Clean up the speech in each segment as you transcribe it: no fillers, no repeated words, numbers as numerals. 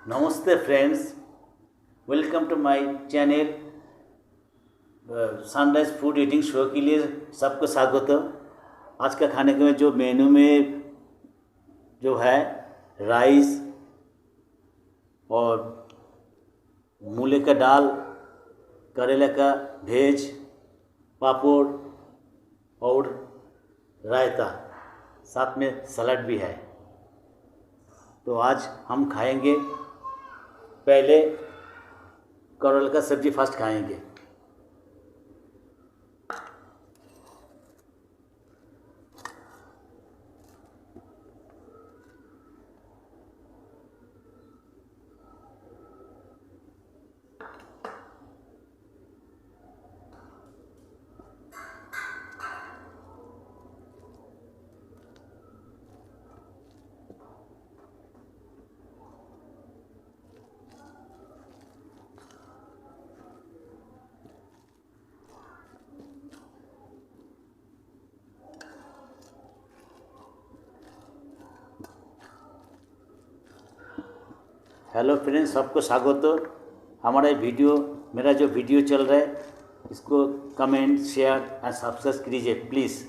नमस्ते friends, welcome to my channel sunrise food eating show के लिए सबको स्वागत है। आज का खाने के में जो मेनू में जो है राइस और मूली का दाल, करेला का भेज, पापड़ और रायता, साथ में सलाद भी है। तो आज हम खाएंगे, पहले करेला का सब्जी फर्स्ट खाएंगे। हेलो फ्रेंड्स, सबको स्वागत हो। हमारा मेरा जो वीडियो चल रहा है, इसको कमेंट, शेयर एंड सब्सक्राइब कीजिए प्लीज़।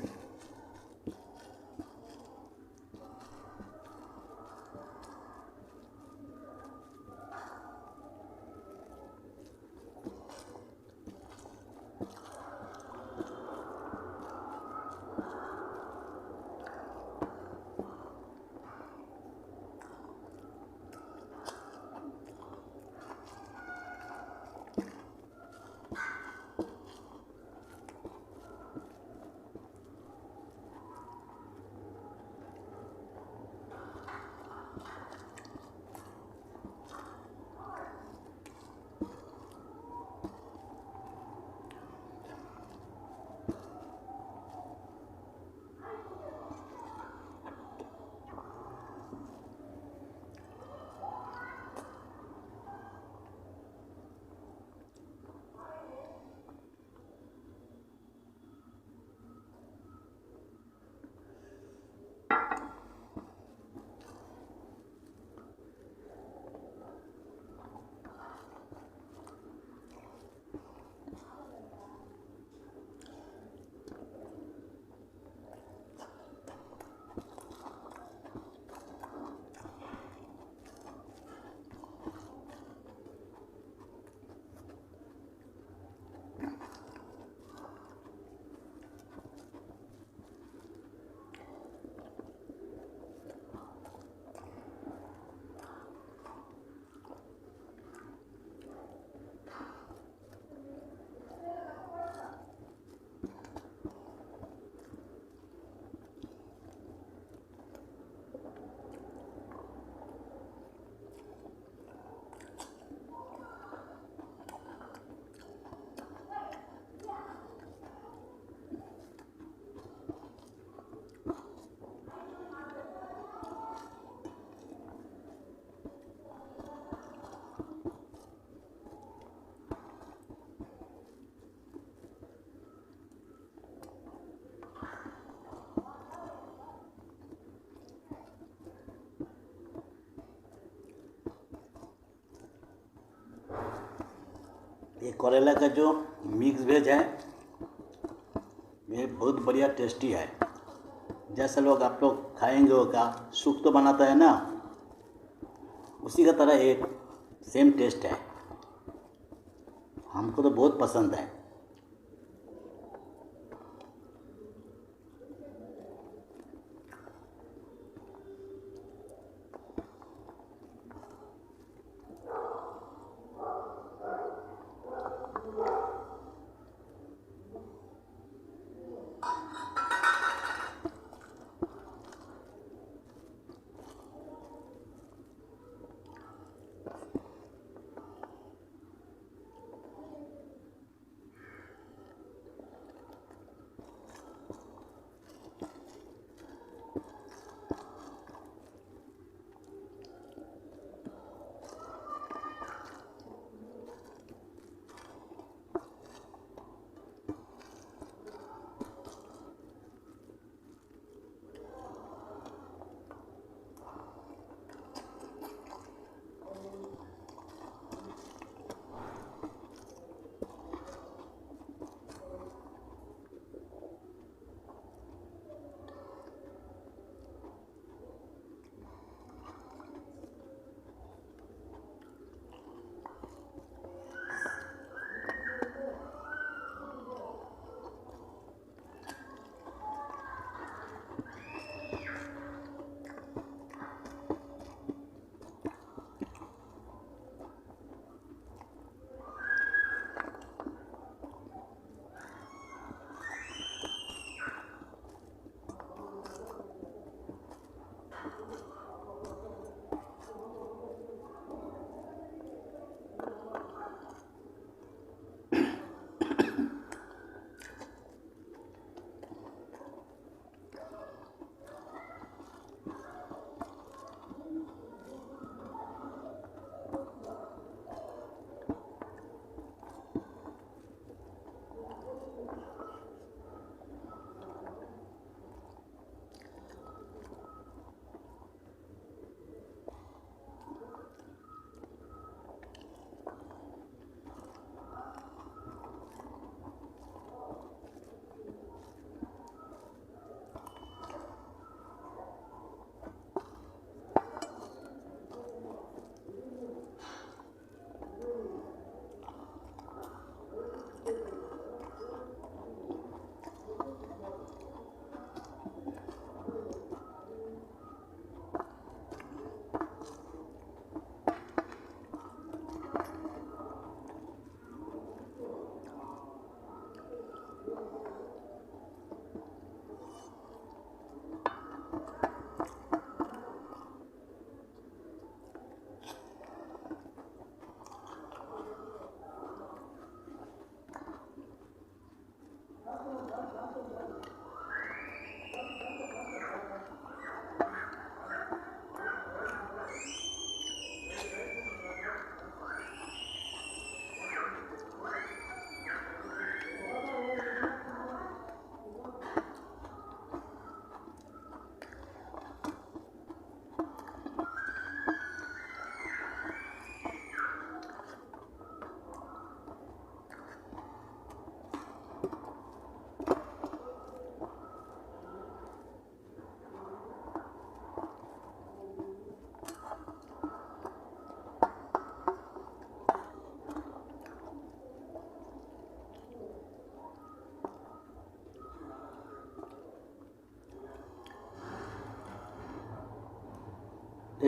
ये करेला का जो मिक्स वेज है, ये बहुत बढ़िया टेस्टी है। जैसे लोग आप लोग खाएंगे होगा, सूप तो बनाता है ना, उसी का तरह एक सेम टेस्ट है। हमको तो बहुत पसंद है।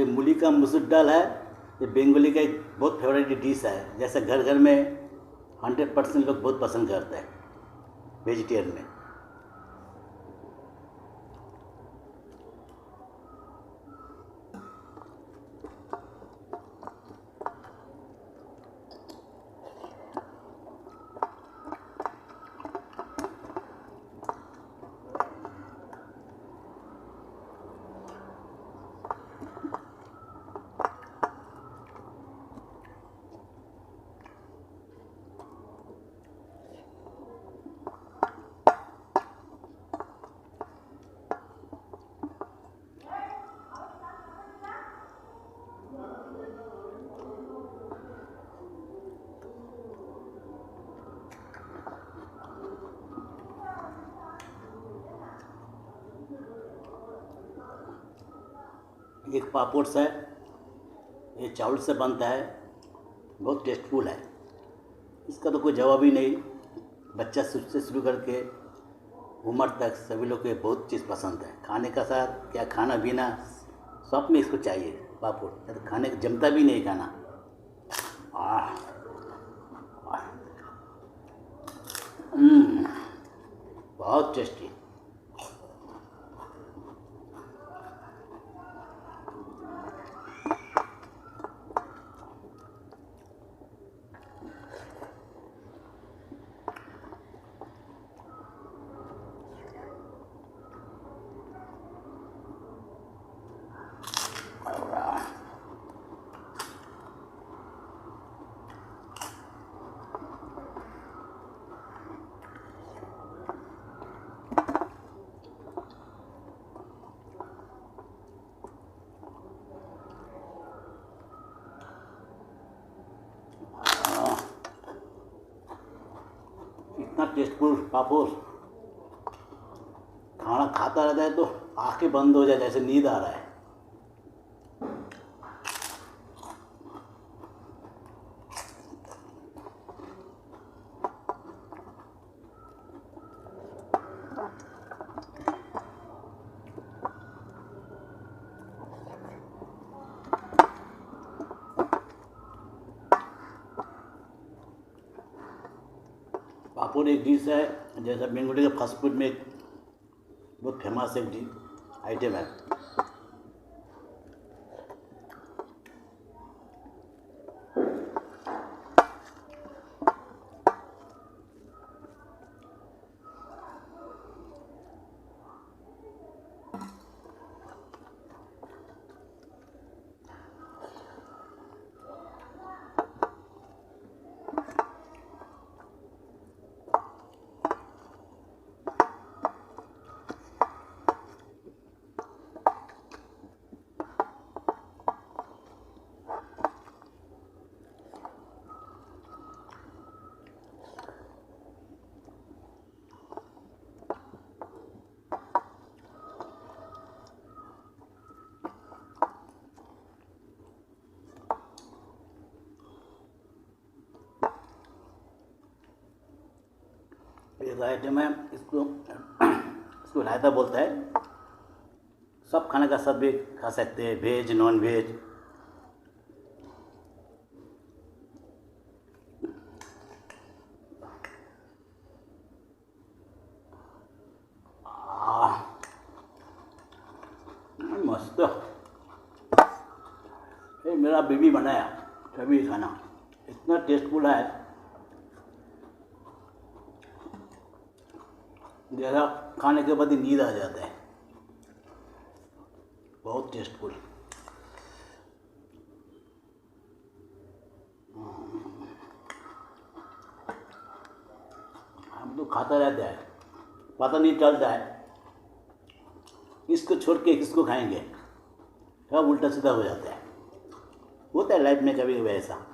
ये मूली का मसूर दाल है, ये बंगाली का एक बहुत फेवरेट डिश है। जैसे घर घर में 100% लोग बहुत पसंद करते हैं वेजिटेरियन में। एक पापड़ है, ये चावल से बनता है, बहुत टेस्टफुल है। इसका तो कोई जवाब ही नहीं। बच्चा से शुरू करके उम्र तक सभी लोग को ये बहुत चीज़ पसंद है। खाने का साथ क्या खाना पीना सब में इसको चाहिए पापड़, तो खाने का जमता भी नहीं खाना। आह आह, बहुत टेस्टी। इतना टेस्टफुल पापड़, खाना खाता रहता है तो आंखें बंद हो जाए जैसे नींद आ रहा है। पापड़ एक डिश है, जैसा बेंगोली का फास्ट फूड में एक बहुत फेमस एक आइटम है। एक आइटम है, इसको रायता बोलता है। सब खाने का सब भी खा सकते हैं, वेज नॉन वेज। मस्त। ये मेरा बीवी बनाया कभी खाना, इतना टेस्टफुल है जैसा खाने के बाद ही नींद आ जाता है। बहुत टेस्टफुल। हम तो खाता रहता है, पता नहीं चलता है इसको छोड़ के किसको खाएंगे, सब उल्टा सीधा हो जाता है। होता है लाइफ में कभी कभी ऐसा।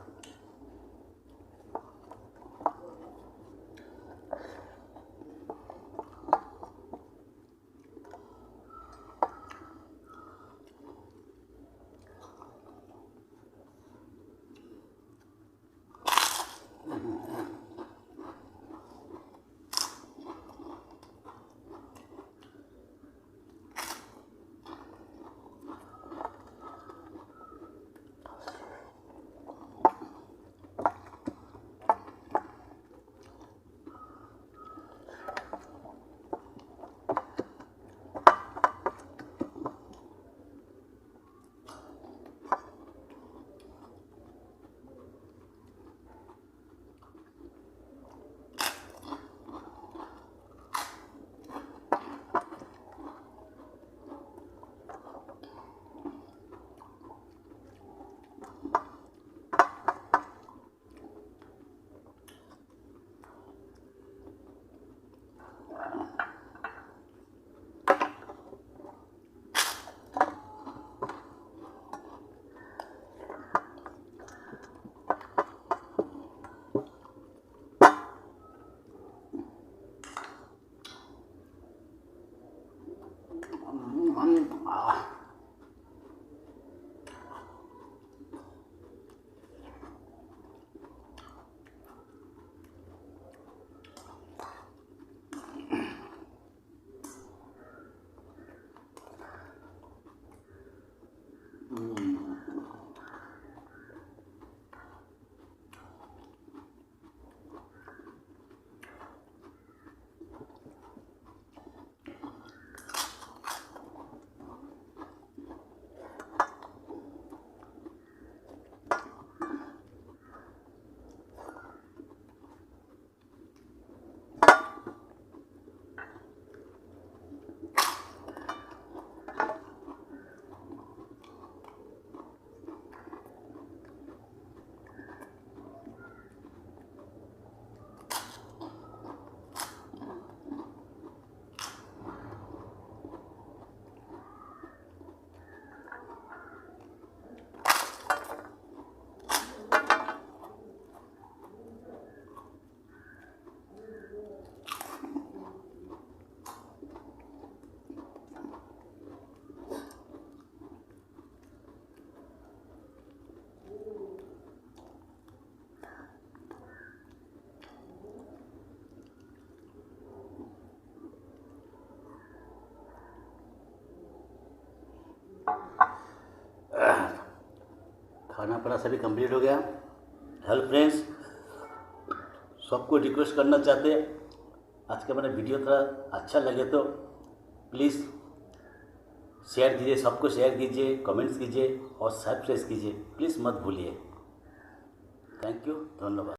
खाना पीना सभी कंप्लीट हो गया। हेलो फ्रेंड्स, सबको रिक्वेस्ट करना चाहते हैं, आज का मेरा वीडियो थोड़ा अच्छा लगे तो प्लीज़ शेयर कीजिए, सबको शेयर कीजिए, कमेंट्स कीजिए और सब्सक्राइब कीजिए, प्लीज़ मत भूलिए। थैंक यू, धन्यवाद।